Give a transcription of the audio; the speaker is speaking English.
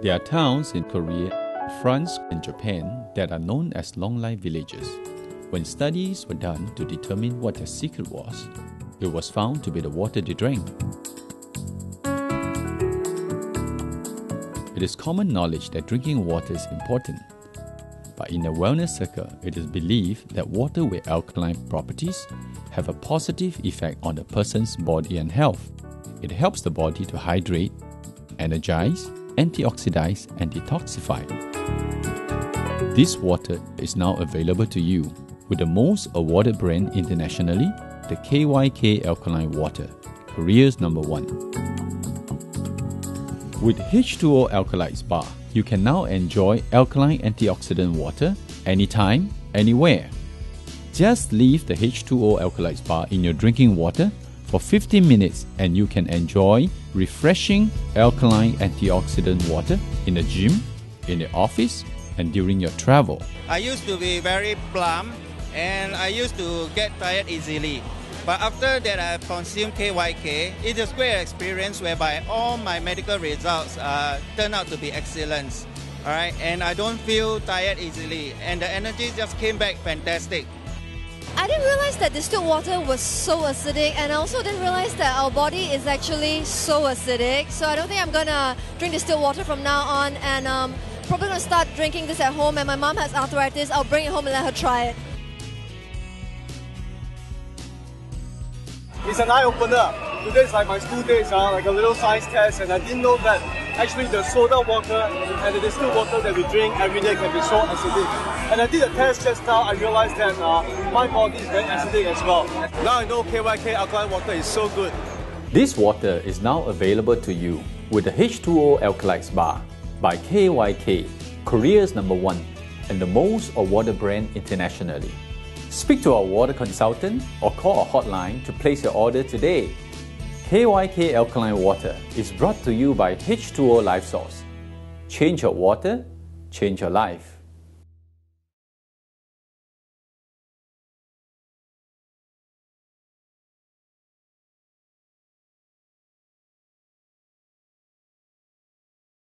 There are towns in Korea, France, and Japan that are known as long-life villages. When studies were done to determine what their secret was, it was found to be the water they drank. It is common knowledge that drinking water is important. But in a wellness circle, it is believed that water with alkaline properties have a positive effect on a person's body and health. It helps the body to hydrate, energize, antioxidize, and detoxify. This water is now available to you with the most awarded brand internationally, the KYK Alkaline Water, Korea's #1. With H2O Alkalyte Bar, you can now enjoy alkaline antioxidant water anytime, anywhere. Just leave the H2O Alkalyte Bar in your drinking water for 15 minutes and you can enjoy refreshing alkaline antioxidant water in the gym, in the office, and during your travel. I used to be very plump and I used to get tired easily. But after that I consumed KYK, it is a great experience whereby all my medical results turned out to be excellent. Alright, and I don't feel tired easily and the energy just came back fantastic. I didn't realize that distilled water was so acidic, and I also didn't realize that our body is actually so acidic. So I don't think I'm gonna drink distilled water from now on, and probably gonna start drinking this at home. And my mom has arthritis, I'll bring it home and let her try it. It's an eye-opener. Today is like my school days, like a little science test, and I didn't know that actually the soda water and the distilled water that we drink every day can be so acidic. And I did a test just now, I realized that my body is very acidic as well. Now I know KYK Alkaline Water is so good. This water is now available to you with the H2O Alkalyte Bar by KYK, Korea's #1 and the most awarded brand internationally. Speak to our water consultant or call our hotline to place your order today. KYK Alkaline Water is brought to you by H2O Life Source. Change your water, change your life.